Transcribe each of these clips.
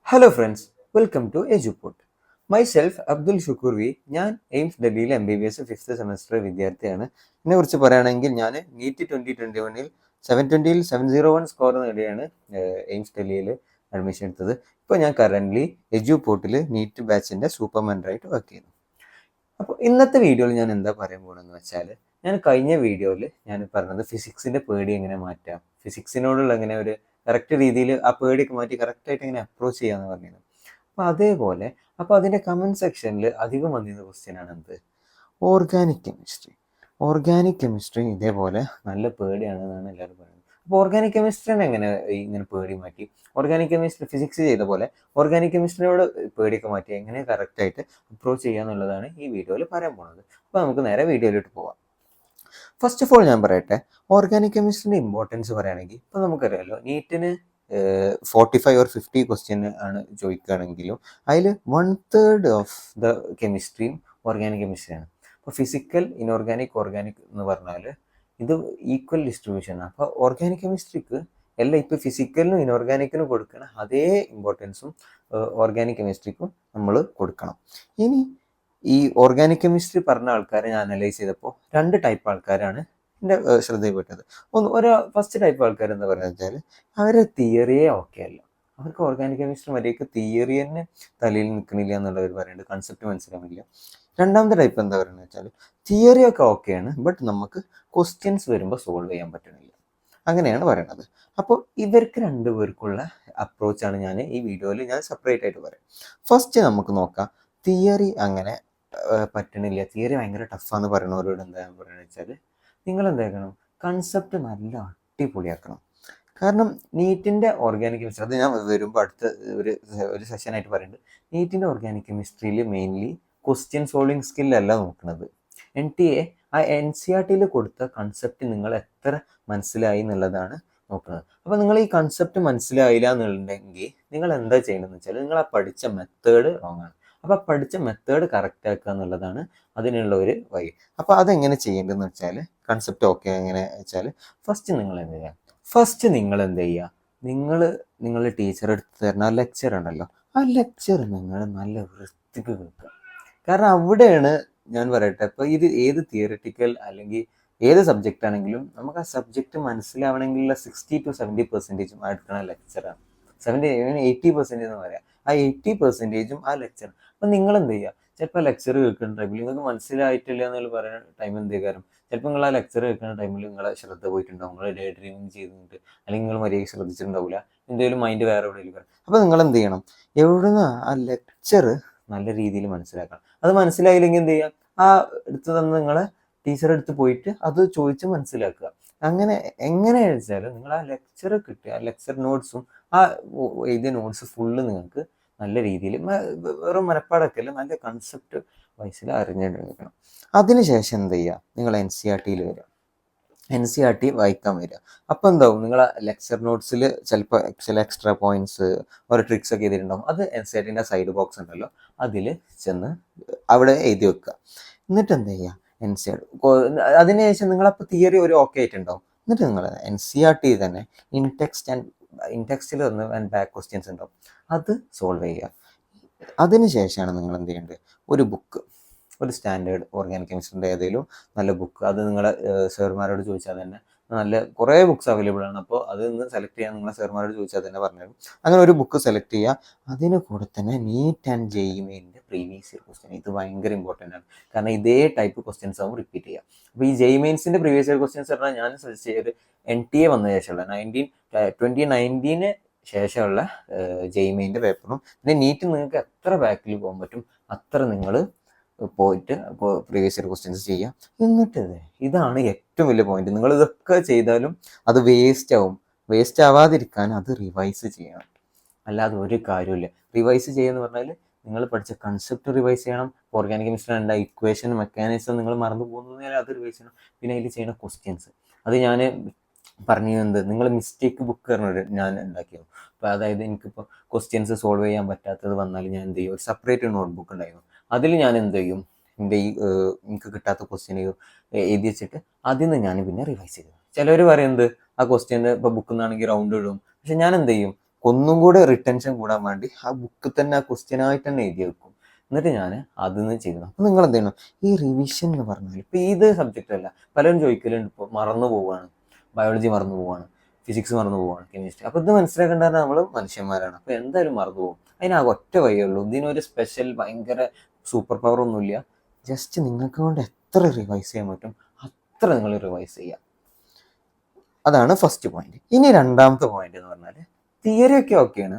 Hello friends, welcome to Edupot. Myself Abdul Shukkoor V. ഞാൻ AIIMS ഡൽഹിയിൽ MBBS fifth semester വിദ്യാർത്ഥിയാണ്. എന്നെ കുറിച്ച് പറയുകയാണെങ്കിൽ ഞാൻ നീറ്റ് 2021 720 701 സ്കോർ നേടിയാണ് എയിംസ് ഡൽഹിയിൽ അഡ്മിഷൻ എടുത്തത്. ഇപ്പോൾ ഞാൻ കറൻ്റ്ലി എജുപോട്ടിൽ നീറ്റ് ബാച്ചിൻ്റെ സൂപ്പർമെൻ്ററായിട്ട് വർക്ക് ചെയ്യുന്നു. അപ്പോൾ ഇന്നത്തെ വീഡിയോയിൽ ഞാൻ എന്താ പറയാൻ പോകണമെന്ന് വെച്ചാൽ, ഞാൻ കഴിഞ്ഞ വീഡിയോയിൽ ഞാൻ പറഞ്ഞത് ഫിസിക്സിൻ്റെ പേടി എങ്ങനെ മാറ്റാം, ഫിസിക്സിനോടുള്ള എങ്ങനെ ഒരു കറക്റ്റ് രീതിയിൽ ആ പേടിയൊക്കെ മാറ്റി കറക്റ്റായിട്ട് എങ്ങനെ അപ്രോച്ച് ചെയ്യാമെന്ന് പറഞ്ഞത്. അപ്പോൾ അതേപോലെ അതിൻ്റെ കമൻറ്റ് സെക്ഷനിൽ അധികം വന്നിരുന്ന ക്വസ്റ്റ്യനാണ് എന്ത്, ഓർഗാനിക് കെമിസ്ട്രി. ഓർഗാനിക് കെമിസ്ട്രി ഇതേപോലെ നല്ല പേടിയാണെന്നാണ് എല്ലാവരും പറയുന്നത്. അപ്പോൾ ഓർഗാനിക് കെമിസ്ട്രിനെ എങ്ങനെ ഇങ്ങനെ പേടി മാറ്റി, ഓർഗാനിക് കെമിസ്ട്രി ഫിസിക്സ് ചെയ്ത പോലെ ഓർഗാനിക് കെമിസ്ട്രിയോട് പേടിയൊക്കെ മാറ്റി എങ്ങനെ കറക്റ്റായിട്ട് അപ്രോച്ച് ചെയ്യുക എന്നുള്ളതാണ് ഈ വീഡിയോയിൽ പറയാൻ പോകുന്നത്. അപ്പോൾ നമുക്ക് നേരെ വീഡിയോയിലോട്ട് പോവാം. ഫസ്റ്റ് ഓഫ് ഓൾ ഞാൻ പറയട്ടെ, ഓർഗാനിക് കെമിസ്ട്രിൻ്റെ ഇമ്പോർട്ടൻസ് പറയുകയാണെങ്കിൽ ഇപ്പോൾ നമുക്കറിയാമല്ലോ, നീറ്റിന് 45 or 50 ക്വസ്റ്റ്യൻ ആണ് ചോദിക്കുകയാണെങ്കിലും അതിൽ 1/3 ഓഫ് ദ കെമിസ്ട്രിയും ഓർഗാനിക് കെമിസ്ട്രിയാണ്. അപ്പോൾ ഫിസിക്കൽ, ഇനോർഗാനിക്, ഓർഗാനിക് എന്ന് പറഞ്ഞാൽ ഇത് ഈക്വൽ ഡിസ്ട്രിബ്യൂഷനാണ്. അപ്പോൾ ഓർഗാനിക് കെമിസ്ട്രിക്ക് എല്ലാം ഇപ്പോൾ ഫിസിക്കലിനും ഇനോർഗാനിക്കിനും കൊടുക്കണം അതേ ഇമ്പോർട്ടൻസും ഓർഗാനിക് കെമിസ്ട്രിക്കും നമ്മൾ കൊടുക്കണം. ഇനി ഈ ഓർഗാനിക് കെമിസ്ട്രി പറഞ്ഞ ആൾക്കാരെ ഞാൻ അനലൈസ് ചെയ്തപ്പോൾ 2 ടൈപ്പ് ആൾക്കാരാണ് എൻ്റെ ശ്രദ്ധയിൽപ്പെട്ടത്. ഫസ്റ്റ് ടൈപ്പ് ആൾക്കാർ എന്താ പറയുക വെച്ചാൽ, അവരെ തിയറിയെ ഓക്കെ അല്ല, അവർക്ക് ഓർഗാനിക് കെമിസ്ട്രി മര്യാദയ്ക്ക് തിയറി തന്നെ തലയിൽ നിൽക്കണില്ല എന്നുള്ളവർ പറയുന്നുണ്ട്, കൺസെപ്റ്റ് മനസ്സിലാവില്ല. രണ്ടാമത്തെ ടൈപ്പ് എന്താ പറയുന്നത് വെച്ചാൽ, തിയറിയൊക്കെ ഓക്കെയാണ്, ബട്ട് നമുക്ക് ക്വസ്റ്റ്യൻസ് വരുമ്പോൾ സോൾവ് ചെയ്യാൻ പറ്റണില്ല, അങ്ങനെയാണ് പറയണത്. അപ്പോൾ ഇവർക്ക് 2 പേർക്കുള്ള അപ്രോച്ചാണ് ഞാൻ ഈ വീഡിയോയിൽ ഞാൻ സെപ്പറേറ്റ് ആയിട്ട് പറയാം. ഫസ്റ്റ് നമുക്ക് നോക്കാം, തിയറി അങ്ങനെ പറ്റണില്ല, തിയറി ഭയങ്കര ടഫാന്ന് പറയുന്നവരോട് എന്താ പറയുന്നത് വെച്ചാൽ, നിങ്ങൾ എന്താക്കണം, കൺസെപ്റ്റ് നല്ല അടിപൊളിയാക്കണം. കാരണം നീറ്റിൻ്റെ ഓർഗാനിക് കെമിസ്ട്രി, അത് ഞാൻ വരുമ്പോൾ അടുത്ത ഒരു സെഷനായിട്ട് പറയുന്നുണ്ട്. നീറ്റിൻ്റെ ഓർഗാനിക് കെമിസ്ട്രിയിൽ മെയിൻലി ക്വസ്റ്റ്യൻ സോൾവിങ് സ്കില്ലല്ല നോക്കുന്നത്. NTA ആ NCERT കൊടുത്ത കൺസെപ്റ്റ് നിങ്ങൾ എത്ര മനസ്സിലായി എന്നുള്ളതാണ് നോക്കുന്നത്. അപ്പോൾ നിങ്ങൾ ഈ കൺസെപ്റ്റ് മനസ്സിലായില്ല എന്നുണ്ടെങ്കിൽ നിങ്ങൾ എന്താ ചെയ്യണമെന്ന് വെച്ചാൽ, നിങ്ങൾ ആ പഠിച്ച മെത്തേഡ് റോങ് ആണ്. അപ്പോൾ പഠിച്ച മെത്തേഡ് കറക്റ്റ് ആക്കുക എന്നുള്ളതാണ് അതിനുള്ള ഒരു വഴി. അപ്പോൾ അതെങ്ങനെ ചെയ്യേണ്ടതെന്ന് വെച്ചാൽ, കൺസെപ്റ്റ് ഓക്കെ എങ്ങനെ വെച്ചാൽ, ഫസ്റ്റ് നിങ്ങൾ എന്ത് ചെയ്യുക, നിങ്ങളുടെ ടീച്ചർ എടുത്ത് തരുന്ന ആ ലെക്ചർ ഉണ്ടല്ലോ, ആ ലെക്ചർ നിങ്ങൾ നല്ല വൃത്തിക്ക് കേൾക്കുക. കാരണം അവിടെയാണ് ഞാൻ പറയട്ടെ, ഇപ്പോൾ ഇത് ഏത് തിയറിറ്റിക്കൽ അല്ലെങ്കിൽ ഏത് സബ്ജക്റ്റ് ആണെങ്കിലും നമുക്ക് ആ സബ്ജക്റ്റ് മനസ്സിലാവണമെങ്കിലുള്ള 60 to 70% എടുക്കുന്ന ലെക്ചറാണ്. 80% എന്ന് പറയാം. ആ 80% ആ ലെക്ചർ. അപ്പം നിങ്ങൾ എന്ത് ചെയ്യുക, ചിലപ്പോൾ ലെക്ചർ കേൾക്കുന്ന ടൈമിൽ നിങ്ങൾക്ക് മനസ്സിലായിട്ടില്ല എന്നുള്ള പറയുന്ന ടൈം എന്ത് കാരണം, ചിലപ്പോൾ നിങ്ങൾ ആ ലെക്ചർ കേൾക്കുന്ന ടൈമിൽ നിങ്ങളെ ശ്രദ്ധ പോയിട്ടുണ്ടാവും, നിങ്ങൾ ഡേ ഡ്രീമിങ് ചെയ്തിട്ട്, അല്ലെങ്കിൽ നിങ്ങൾ മര്യാദയ്ക്ക് ശ്രദ്ധിച്ചിട്ടുണ്ടാവില്ല, എന്തെങ്കിലും മൈൻഡ് വേറെ എവിടെയെങ്കിലും. അപ്പോൾ നിങ്ങൾ എന്ത് ചെയ്യണം, എവിടുന്ന് ആ ലെക്ചർ നല്ല രീതിയിൽ മനസ്സിലാക്കണം. അത് മനസ്സിലായില്ലെങ്കിൽ എന്ത് ചെയ്യുക, ആ എടുത്ത് തന്ന നിങ്ങളെ ടീച്ചറെ അടുത്ത് പോയിട്ട് അത് ചോദിച്ച് മനസ്സിലാക്കുക. അങ്ങനെ എങ്ങനെയാണെന്ന് വെച്ചാൽ, നിങ്ങൾ ആ ലെക്ചർ കിട്ടുക, ആ ലെക്ചർ നോട്ട്സും ആ എഴുതിയ നോട്ട്സ് ഫുള്ള് നിങ്ങൾക്ക് നല്ല രീതിയിൽ വെറും മനപ്പാടൊക്കെ അല്ല, നല്ല കൺസെപ്റ്റ് വൈസിൽ അറിഞ്ഞെടുക്കണം. അതിനുശേഷം എന്ത് ചെയ്യുക, നിങ്ങൾ NCERT വരിക, NCERT വായിക്കാൻ വരിക. അപ്പോൾ എന്താവും, നിങ്ങൾ ലെക്ചർ നോട്ട്സിൽ ചിലപ്പോൾ ചില എക്സ്ട്രാ പോയിന്റ്സ് ഒരു ട്രിക്സ് ഒക്കെ ചെയ്തിട്ടുണ്ടാവും. അത് NCERT സൈഡ് ബോക്സ് ഉണ്ടല്ലോ, അതിൽ ചെന്ന് അവിടെ എഴുതി വെക്കുക. എന്നിട്ട് എന്ത് ചെയ്യുക, അതിനുശേഷം നിങ്ങളപ്പോൾ തിയറി ഒരു ഓക്കെ ആയിട്ടുണ്ടാവും. എന്നിട്ട് നിങ്ങൾ NCERT തന്നെ ഇൻടെക്സ്റ്റിൽ വന്ന് ബാക്ക് ക്വസ്റ്റ്യൻസ് ഉണ്ടാവും, അത് സോൾവ് ചെയ്യുക. അതിനുശേഷമാണ് നിങ്ങൾ എന്ത് ചെയ്യേണ്ടത്, ഒരു സ്റ്റാൻഡേർഡ് ഓർഗാനിക് കെമിസ്ട്രിൻ്റെ ഏതെങ്കിലും നല്ല ബുക്ക്, അത് നിങ്ങളെ സാർമാരോട് ചോദിച്ചാൽ തന്നെ നല്ല കുറേ ബുക്ക്സ് അവൈലബിൾ ആണ്. അപ്പോൾ അത് നിന്ന് സെലക്ട് ചെയ്യാൻ നിങ്ങളെ സാർമാരോട് ചോദിച്ചാൽ തന്നെ പറഞ്ഞുതരും. അങ്ങനെ ഒരു ബുക്ക് സെലക്ട് ചെയ്യുക. അതിന് കൂടെ തന്നെ നീറ്റ് ആൻഡ് JEE മെയിൻ്റെ പ്രീവിയസ് ഇയർ ക്വസ്റ്റ്യൻ, ഇത് ഭയങ്കര ഇമ്പോർട്ടൻ്റ് ആണ്. കാരണം ഇതേ ടൈപ്പ് ക്വസ്റ്റ്യൻസ് ആവും റിപ്പീറ്റ് ചെയ്യുക. അപ്പോൾ ഈ JEE മെയിൻസിൻ്റെ പ്രീവിയസ് ഇയർ ക്വസ്റ്റ്യൻസ് പറഞ്ഞാൽ ഞാൻ സജസ്റ്റ് ചെയ്ത് NTA വന്ന ശേഷമുള്ള 2019 ശേഷമുള്ള JEE മെയിൻ്റെ പേപ്പറും, പിന്നെ നീറ്റ് നിങ്ങൾക്ക് എത്ര ബാക്കിൽ പോകാൻ പറ്റും അത്ര നിങ്ങൾ പോയിട്ട് പ്രീവിയസ് ഇയർ ക്വസ്റ്റ്യൻസ് ചെയ്യുക. എന്നിട്ട് ഇതാണ് ഏറ്റവും വലിയ പോയിന്റ്, നിങ്ങൾ ഇതൊക്കെ ചെയ്താലും അത് വേസ്റ്റ് ആവാതിരിക്കാൻ അത് റിവൈസ് ചെയ്യണം. അല്ലാതെ ഒരു കാര്യമില്ല. റിവൈസ് ചെയ്യുക പറഞ്ഞാൽ നിങ്ങൾ പഠിച്ച കൺസെപ്റ്റ് റിവൈസ് ചെയ്യണം. ഓർഗാനിക് കെമിസ്ട്രി ഉണ്ട്, ഇക്വേഷൻ മെക്കാനിസം നിങ്ങൾ മറന്നു പോകുന്നതിനാൽ അത് റിവൈസ് ചെയ്യണം. പിന്നെ അതിൽ ചെയ്യുന്ന ക്വസ്റ്റ്യൻസ്, അത് ഞാൻ പറഞ്ഞത്, നിങ്ങൾ മിസ്റ്റേക്ക് ബുക്ക് പറഞ്ഞൊരു ഞാൻ ഉണ്ടാക്കിയത്. അപ്പോൾ അതായത് എനിക്കിപ്പോൾ ക്വസ്റ്റ്യൻസ് സോൾവ് ചെയ്യാൻ പറ്റാത്തത് വന്നാൽ ഞാൻ എന്ത് ചെയ്യും, ഒരു സെപ്പറേറ്റ് നോട്ട്ബുക്ക് ഉണ്ടായിരുന്നു, അതിൽ ഞാൻ എന്ത് ചെയ്യും, എൻ്റെ ഈ എനിക്ക് കിട്ടാത്ത ക്വസ്റ്റ്യൻ എഴുതി വെച്ചിട്ട് അതിൽ നിന്ന് ഞാൻ പിന്നെ റിവൈസ് ചെയ്തു. ചിലവർ പറയുന്നത് ആ ക്വസ്റ്റ്യൻ ഇപ്പോൾ ബുക്കിൽ നിന്നാണെങ്കിൽ റൗണ്ട് ഇടും, പക്ഷെ ഞാൻ എന്ത് ചെയ്യും, ഒന്നും കൂടെ റിട്ടൻഷൻ കൂടാൻ വേണ്ടി ആ ബുക്ക് തന്നെ ആ ക്വസ്റ്റ്യൻ ആയിട്ട് തന്നെ എഴുതി വെക്കും. എന്നിട്ട് ഞാൻ അതിന്ന് ചെയ്തു. അപ്പം നിങ്ങൾ എന്ത് ചെയ്യണം, ഈ റിവിഷൻ എന്ന് പറഞ്ഞാൽ ഇപ്പം ഏത് സബ്ജക്റ്റ് അല്ല, പലരും ചോദിക്കലുണ്ട് ഇപ്പോൾ മറന്നു പോവുകയാണ്, ബയോളജി മറന്നു പോവുകയാണ്, ഫിസിക്സ് മറന്നു പോവുകയാണ്, കെമിസ്ട്രി. അപ്പോൾ ഇത് മനസ്സിലാക്കേണ്ടത് നമ്മൾ മനുഷ്യന്മാരാണ്, അപ്പോൾ എന്തായാലും മറന്നു പോകും. അതിനാകെ ഒറ്റ വഴിയേ ഉള്ളൂ. ഇതിനൊരു സ്പെഷ്യൽ ഭയങ്കര സൂപ്പർ പവർ ഒന്നുമില്ല. ജസ്റ്റ് നിങ്ങൾക്ക് കൊണ്ട് എത്ര റിവൈസ് ചെയ്യാൻ പറ്റും അത്ര നിങ്ങൾ റിവൈസ് ചെയ്യുക. അതാണ് ഫസ്റ്റ് പോയിന്റ്. ഇനി രണ്ടാമത്തെ പോയിന്റ് എന്ന് പറഞ്ഞാൽ തിയറി ഒക്കെ ഓക്കെയാണ്,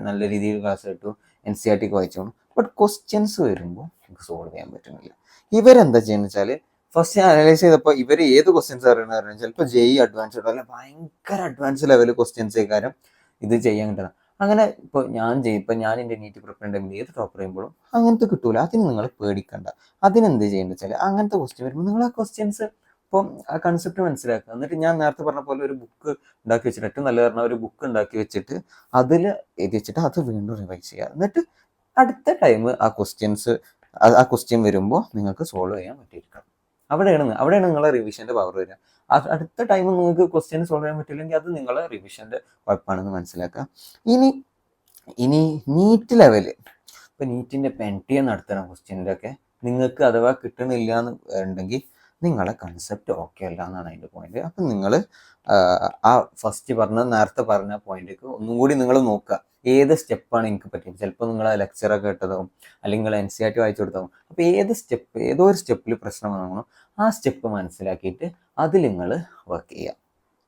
നല്ല രീതിയിൽ ക്ലാസ് കിട്ടും, NCERT ഒക്കെ വായിച്ചോളൂ. ബട്ട് ക്വസ്റ്റ്യൻസ് വരുമ്പോൾ നമുക്ക് സോൾവ് ചെയ്യാൻ പറ്റുന്നില്ല. ഇവരെന്താ ചെയ്യുന്നത് വെച്ചാൽ ഫസ്റ്റ് ഞാൻ അനലൈസ് ചെയ്തപ്പോൾ ഇവർ ഏത് ക്വസ്റ്റ്യൻസ് അറിയണമെന്ന് പറഞ്ഞാൽ ചിലപ്പോൾ JEE അഡ്വാൻസ്ഡ് അല്ല ഭയങ്കര അഡ്വാൻസ് ലെവൽ ക്വസ്റ്റ്യൻസ് കാര്യം ഇത് ചെയ്യാൻ കിട്ടണം. അങ്ങനെ ഇപ്പോൾ ഞാൻ എൻ്റെ നീറ്റ് പ്രിപ്പയർ ചെയ്യുമ്പോൾ ഏത് ടോപ്പർ ചെയ്യുമ്പോഴും അങ്ങനത്തെ കിട്ടൂല. അതിന് നിങ്ങൾ പേടിക്കണ്ട. അതിനെന്ത് ചെയ്യേണ്ടത് വെച്ചാൽ അങ്ങനത്തെ ക്വസ്റ്റ്യൻ വരുമ്പോൾ നിങ്ങൾ ആ ക്വസ്റ്റ്യൻസ് ഇപ്പം ആ കൺസെപ്റ്റ് മനസ്സിലാക്കുക. എന്നിട്ട് ഞാൻ നേരത്തെ പറഞ്ഞ പോലെ ഒരു ബുക്ക് ഉണ്ടാക്കി വെച്ചിട്ട്, ഏറ്റവും നല്ല പറഞ്ഞാൽ ഒരു ബുക്ക് ഉണ്ടാക്കി വെച്ചിട്ട് അതിൽ എഴുതി വെച്ചിട്ട് അത് വീണ്ടും റിവൈസ് ചെയ്യുക. എന്നിട്ട് അടുത്ത ടൈം ആ ക്വസ്റ്റ്യൻ വരുമ്പോൾ നിങ്ങൾക്ക് സോൾവ് ചെയ്യാൻ പറ്റിയിരിക്കണം. അവിടെയാണ് നിങ്ങളെ റിവിഷൻ്റെ പവർ വരിക. അടുത്ത ടൈം നിങ്ങൾക്ക് ക്വസ്റ്റ്യൻ സോൾവ് ചെയ്യാൻ പറ്റില്ലെങ്കിൽ അത് നിങ്ങളെ റിവിഷൻ്റെ കുഴപ്പമാണെന്ന് മനസ്സിലാക്കുക. ഇനി നീറ്റ് ലെവല്, ഇപ്പം നീറ്റിൻ്റെ NTA നടത്തണം ക്വസ്റ്റ്യൻ്റെ ഒക്കെ നിങ്ങൾക്ക് അഥവാ കിട്ടണില്ല എന്ന് ഉണ്ടെങ്കിൽ നിങ്ങളെ കൺസെപ്റ്റ് ഓക്കെ അല്ല എന്നാണ് അതിൻ്റെ പോയിന്റ്. അപ്പം നിങ്ങൾ ആ നേരത്തെ പറഞ്ഞ പോയിന്റിലേക്ക് ഒന്നും കൂടി നിങ്ങൾ നോക്കുക, ഏത് സ്റ്റെപ്പാണ് എനിക്ക് പറ്റിയത്. ചിലപ്പോൾ നിങ്ങൾ ലെക്ചറൊക്കെ കേട്ടതാവും, അല്ലെങ്കിൽ നിങ്ങൾ NCERT വായിച്ചു കൊടുത്താവും. അപ്പോൾ ഏതോ ഒരു സ്റ്റെപ്പിൽ പ്രശ്നം വന്നോ ആ സ്റ്റെപ്പ് മനസ്സിലാക്കിയിട്ട് അതിൽ നിങ്ങൾ വർക്ക് ചെയ്യുക.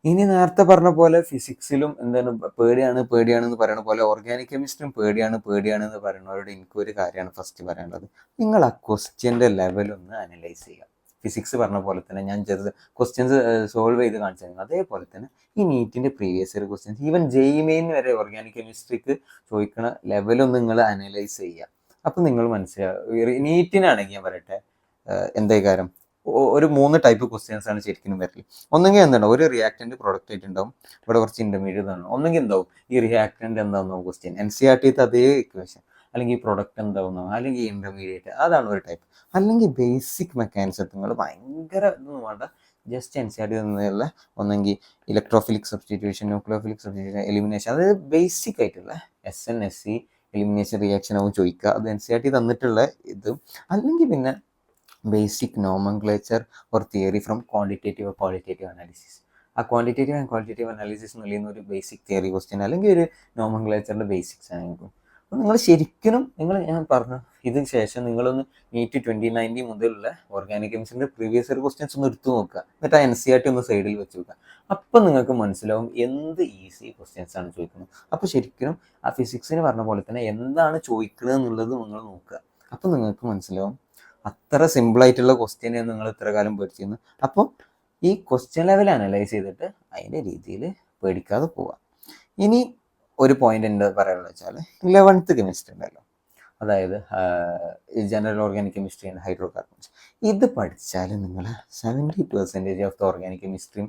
ഇനി നേരത്തെ പറഞ്ഞ പോലെ ഫിസിക്സിലും എന്താണ് പേടിയാണെന്ന് പറയുന്ന പോലെ ഓർഗാനിക് കെമിസ്ട്രിയും പേടിയാണ് എന്ന് പറയുന്നവരോട് എനിക്കൊരു കാര്യമാണ് ഫസ്റ്റ് പറയാനുള്ളത്. നിങ്ങൾ ആ ക്വസ്റ്റ്യൻ്റെ ലെവലൊന്ന് അനലൈസ് ചെയ്യുക. ഫിസിക്സ് പറഞ്ഞ പോലെ തന്നെ ഞാൻ ക്വസ്റ്റ്യൻസ് സോൾവ് ചെയ്ത് കാണിച്ചു. അതേപോലെ തന്നെ ഈ നീറ്റിൻ്റെ previous year questions, even JEE main വരെ ഓർഗാനിക് കെമിസ്ട്രിക്ക് ചോദിക്കണ ലെവലൊന്ന് നിങ്ങൾ അനലൈസ് ചെയ്യുക. അപ്പം നിങ്ങൾ മനസ്സിലാവും. നീറ്റിനാണെങ്കിൽ ഞാൻ പറയട്ടെ, എന്താ കാര്യം ഒരു 3 ടൈപ്പ് ക്വസ്റ്റ്യൻസ് ആണ് ശരിക്കും വരല്. ഒന്നെങ്കിൽ എന്താണ്, ഒരു റിയാക്ടന്റ് പ്രൊഡക്റ്റ് ആയിട്ടുണ്ടാവും, ഇവിടെ കുറച്ച് ഇന്റർമീഡിയറ്റ് ആണ്. ഒന്നെങ്കിൽ എന്താവും, ഈ റിയാക്ടന്റ് എന്താവുന്ന ക്വസ്റ്റ്യൻ NCERT അതേ ഇക്വേഷൻ, അല്ലെങ്കിൽ ഈ പ്രൊഡക്റ്റ് എന്താവുന്ന, അല്ലെങ്കിൽ ഇന്റർമീഡിയറ്റ്, അതാണ് ഒരു ടൈപ്പ്. അല്ലെങ്കിൽ ബേസിക് മെക്കാനിസങ്ങൾ ഭയങ്കര ഇതൊന്നും വേണ്ട, ജസ്റ്റ് NCERT തന്നെയുള്ള ഒന്നെങ്കിൽ electrophilic substitution, nucleophilic substitution, elimination, അതായത് ബേസിക് ആയിട്ടുള്ള SN/SE എലിമിനേഷൻ റിയാക്ഷൻ ആവും ചോദിക്കുക. അത് NCERT തന്നിട്ടുള്ള ഇതും. അല്ലെങ്കിൽ പിന്നെ basic nomenclature or theory from quantitative qualitative analysis. ആ ക്വാണ്ടിറ്റേറ്റീവ് ആൻഡ് ക്വാളിറ്റേറ്റീവ് അനാലിസിസ് എന്ന് പറയുന്ന ഒരു ബേസിക് തിയറി ക്വസ്റ്റ്യൻ, അല്ലെങ്കിൽ ഒരു നോമൻക്ലേച്ചറിൻ്റെ ബേസിക്സ് ആയിരിക്കും. അപ്പോൾ നിങ്ങൾ ശരിക്കും ഞാൻ പറഞ്ഞു ഇതിന് ശേഷം നിങ്ങളൊന്ന് നീറ്റ് 2019 മുതലുള്ള ഓർഗാനിക് കെമിസ്ട്രിൻ്റെ പ്രീവിയസ് ഇയർ ക്വസ്റ്റ്യൻസ് ഒന്ന് എടുത്തു നോക്കുക. എന്നിട്ട് ആ NCERT ഒന്ന് സൈഡിൽ വെച്ച് നോക്കുക. അപ്പം നിങ്ങൾക്ക് മനസ്സിലാവും എന്ത് ഈസി ക്വസ്റ്റ്യൻസ് ആണ് ചോദിക്കുന്നത്. അപ്പോൾ ശരിക്കും ആ ഫിസിക്സിന് പറഞ്ഞ പോലെ തന്നെ എന്താണ് ചോദിക്കുന്നത് എന്നുള്ളത് നിങ്ങൾ നോക്കുക. അപ്പം നിങ്ങൾക്ക് മനസ്സിലാവും അത്ര സിമ്പിളായിട്ടുള്ള ക്വസ്റ്റ്യനെ നിങ്ങൾ ഇത്ര കാലം പേടിച്ചിരുന്നു. അപ്പോൾ ഈ ക്വസ്റ്റ്യൻ ലെവൽ അനലൈസ് ചെയ്തിട്ട് അതിൻ്റെ രീതിയിൽ പേടിക്കാതെ പോവുക. ഇനി ഒരു പോയിന്റ് എന്താ പറയാനുള്ളത് വെച്ചാൽ 11th കെമിസ്ട്രി ഉണ്ടല്ലോ, അതായത് general organic chemistry and hydro carbons. ഇത് പഠിച്ചാൽ നിങ്ങൾ 70% ഓഫ് ദ ഓർഗാനിക് കെമിസ്ട്രിയും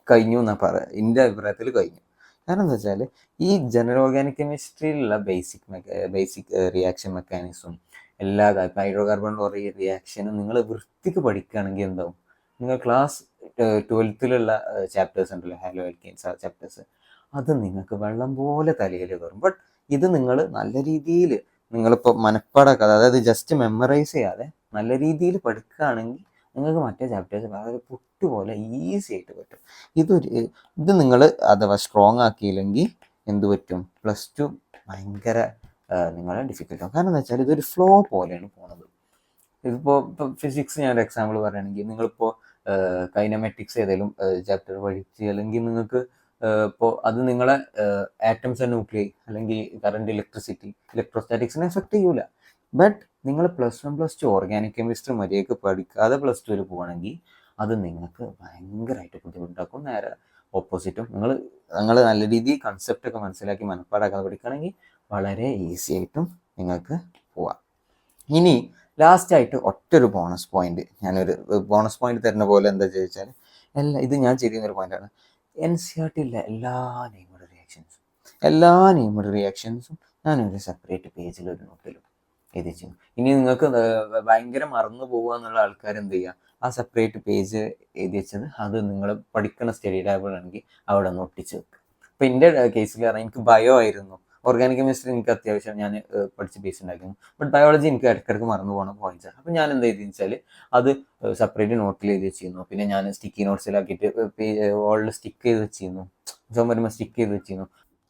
കഴിഞ്ഞു എന്നാണ് എൻ്റെ അഭിപ്രായത്തിൽ കഴിഞ്ഞു. കാരണം എന്താ വെച്ചാൽ ഈ ജനറൽ ഓർഗാനിക് കെമിസ്ട്രിയിലുള്ള ബേസിക് റിയാക്ഷൻ മെക്കാനിസം എല്ലാ ഹൈഡ്രോ കാർബൺ റിയാക്ഷനും നിങ്ങൾ വൃത്തിക്ക് പഠിക്കുകയാണെങ്കിൽ എന്താവും, നിങ്ങൾ ക്ലാസ് 12th ചാപ്റ്റേഴ്സ് ഉണ്ടല്ലോ, ഹാലോ ആൽക്കെയ്ൻസ്, ആ ചാപ്റ്റേഴ്സ് അത് നിങ്ങൾക്ക് വെള്ളം പോലെ തലയിൽ കയറും. ബട്ട് ഇത് നിങ്ങൾ നല്ല രീതിയിൽ നിങ്ങളിപ്പോൾ മനപ്പാടാക്കാതെ, അതായത് ജസ്റ്റ് മെമ്മറൈസ് ചെയ്യാതെ നല്ല രീതിയിൽ പഠിക്കുകയാണെങ്കിൽ നിങ്ങൾക്ക് മറ്റേ ചാപ്റ്റേഴ്സ് വളരെ പുട്ടുപോലെ ഈസി ആയിട്ട് പറ്റും. ഇത് നിങ്ങൾ അഥവാ സ്ട്രോങ് ആക്കിയില്ലെങ്കിൽ എന്ത് പറ്റും, +2 ഭയങ്കര നിങ്ങളെ ഡിഫിക്കൽട്ടാവും. കാരണം എന്താ വെച്ചാൽ ഇതൊരു ഫ്ലോ പോലെയാണ് പോണത്. ഇതിപ്പോൾ ഫിസിക്സ് ഞാൻ ഒരു എക്സാമ്പിൾ പറയുകയാണെങ്കിൽ, നിങ്ങളിപ്പോൾ കൈനമാറ്റിക്സ് ഏതെങ്കിലും ചാപ്റ്റർ പഠിച്ച്, അല്ലെങ്കിൽ നിങ്ങൾക്ക് ഇപ്പോൾ അത് നിങ്ങളെ ആറ്റംസ് ആൻഡ് ന്യൂക്ലിയൈ അല്ലെങ്കിൽ കറണ്ട് ഇലക്ട്രിസിറ്റി ഇലക്ട്രോസ്റ്റാറ്റിക്സിനെ എഫക്റ്റ് ചെയ്യൂല. ബട്ട് നിങ്ങൾ +1 +2 ഓർഗാനിക് കെമിസ്ട്രി മര്യാദയ്ക്ക് പഠിക്കാതെ +2 പോകണമെങ്കിൽ അത് നിങ്ങൾക്ക് ഭയങ്കരമായിട്ട് ബുദ്ധിമുട്ടാക്കും. നേരെ ഓപ്പോസിറ്റും, നിങ്ങൾ നല്ല രീതിയിൽ കൺസെപ്റ്റൊക്കെ മനസ്സിലാക്കി മനപ്പാടാക്കാതെ പഠിക്കുകയാണെങ്കിൽ വളരെ ഈസി ആയിട്ടും നിങ്ങൾക്ക് പോവാം. ഇനി ലാസ്റ്റായിട്ട് ഒറ്റൊരു ബോണസ് പോയിന്റ്, ഞാനൊരു ബോണസ് പോയിന്റ് തരുന്ന പോലെ എന്താ ചോദിച്ചാൽ, ഇത് ഞാൻ ചെയ്യുന്നൊരു പോയിന്റാണ്. NCERT എല്ലാ നെയ്മഡ് റിയാക്ഷൻസും ഞാനൊരു സെപ്പറേറ്റ് പേജിൽ ഒരു നോട്ടിലും എഴുതി ചെയ്യും. ഇനി നിങ്ങൾക്ക് ഭയങ്കര മറന്നു പോകുക എന്നുള്ള ആൾക്കാർ എന്ത് ചെയ്യുക, ആ സെപ്പറേറ്റ് പേജ് എഴുതി വെച്ചത് അത് നിങ്ങൾ പഠിക്കുന്ന സ്റ്റഡി ടേബിൾ ആണെങ്കിൽ അവിടെ ഒന്ന് ഒട്ടിച്ച് വെക്കുക. ഇപ്പം എൻ്റെ കേസിൽ പറഞ്ഞാൽ എനിക്ക് ബയോ ആയിരുന്നു. ഓർഗാനിക് കെമിസ്ട്രി എനിക്ക് അത്യാവശ്യം ഞാൻ പഠിച്ച് ബേസ് ഉണ്ടാക്കുന്നു. ബട്ട് ബയോളജി എനിക്ക് ഇടയ്ക്കിടയ്ക്ക് മറന്നു പോകുന്ന പോയിന്റ്സാണ്. അപ്പം ഞാൻ എന്താ ചെയ്തെന്ന് വെച്ചാൽ അത് സെപ്പറേറ്റ് നോട്ടിൽ എഴുതി വെച്ചിരുന്നു. പിന്നെ ഞാൻ സ്റ്റിക്കി നോട്ട്സിലാക്കിയിട്ട് വാളിൽ സ്റ്റിക്ക് ചെയ്ത് വെച്ചിരുന്നു. ചുമരുമ്പോൾ സ്റ്റിക്ക് ചെയ്ത് വെച്ചിരുന്നു.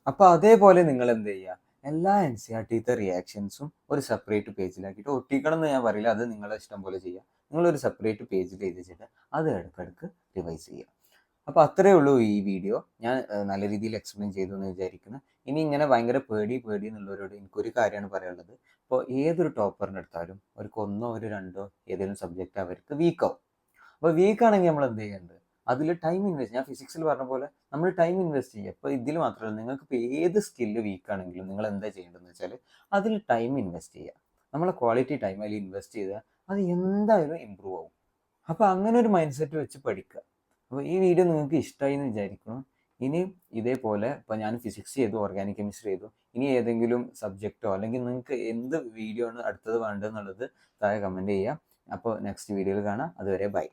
അപ്പോൾ അതേപോലെ നിങ്ങൾ എന്ത് ചെയ്യുക, എല്ലാ എൻ സി ആർ ടിത്തെ റിയാക്ഷൻസും ഒരു സെപ്പറേറ്റ് പേജിലാക്കിയിട്ട് ഒട്ടിക്കണം എന്ന് ഞാൻ പറയില്ല, അത് നിങ്ങളെ ഇഷ്ടം പോലെ ചെയ്യുക. നിങ്ങളൊരു സെപ്പറേറ്റ് പേജിൽ എഴുതി വെച്ചിട്ട് അത് ഇടയ്ക്കിടയ്ക്ക് റിവൈസ് ചെയ്യുക. അപ്പോൾ അത്രയേ ഉള്ളൂ ഈ വീഡിയോ. ഞാൻ നല്ല രീതിയിൽ എക്സ്പ്ലെയിൻ ചെയ്തു എന്ന് വിചാരിക്കുന്നു. ഇനി ഇങ്ങനെ ഭയങ്കര പേടി എന്നുള്ളവരോട് എനിക്കൊരു കാര്യമാണ് പറയാനുള്ളത്. ഇപ്പോൾ ഏതൊരു ടോപ്പറിൻ്റെ എടുത്താലും അവർക്ക് ഒന്നോ ഒരു രണ്ടോ ഏതെങ്കിലും സബ്ജക്റ്റ് അവർക്ക് വീക്കാവും. അപ്പോൾ വീക്കാണെങ്കിൽ നമ്മൾ എന്ത് ചെയ്യേണ്ടത്, അതിൽ ടൈം ഇൻവെസ്റ്റ്, ഞാൻ ഫിസിക്സിൽ പറഞ്ഞ പോലെ നമ്മൾ ടൈം ഇൻവെസ്റ്റ് ചെയ്യുക. ഇപ്പോൾ ഇതിൽ മാത്രമല്ല, നിങ്ങൾക്ക് ഇപ്പോൾ ഏത് സ്കില്ല് വീക്കാണെങ്കിലും നിങ്ങൾ എന്താ ചെയ്യേണ്ടതെന്ന് വെച്ചാൽ അതിൽ ടൈം ഇൻവെസ്റ്റ് ചെയ്യുക. നമ്മളെ ക്വാളിറ്റി ടൈം അതിൽ ഇൻവെസ്റ്റ് ചെയ്താൽ അത് എന്തായാലും ഇമ്പ്രൂവ് ആവും. അപ്പോൾ അങ്ങനെ ഒരു മൈൻഡ് സെറ്റ് വെച്ച് പഠിക്കുക. അപ്പോൾ ഈ വീഡിയോ നിങ്ങൾക്ക് ഇഷ്ടമായി എന്ന് വിചാരിക്കണം. ഇനിയും ഇതേപോലെ ഇപ്പോൾ ഞാൻ ഫിസിക്സ് ചെയ്തു, ഓർഗാനിക് കെമിസ്ട്രി ചെയ്തു, ഇനി ഏതെങ്കിലും സബ്ജക്റ്റോ അല്ലെങ്കിൽ നിങ്ങൾക്ക് എന്ത് വീഡിയോ ആണ് അടുത്തത് വേണ്ടതെന്നുള്ളത് താഴെ കമൻറ്റ് ചെയ്യുക. അപ്പോൾ നെക്സ്റ്റ് വീഡിയോയിൽ കാണാം. അതുവരെ ബൈ.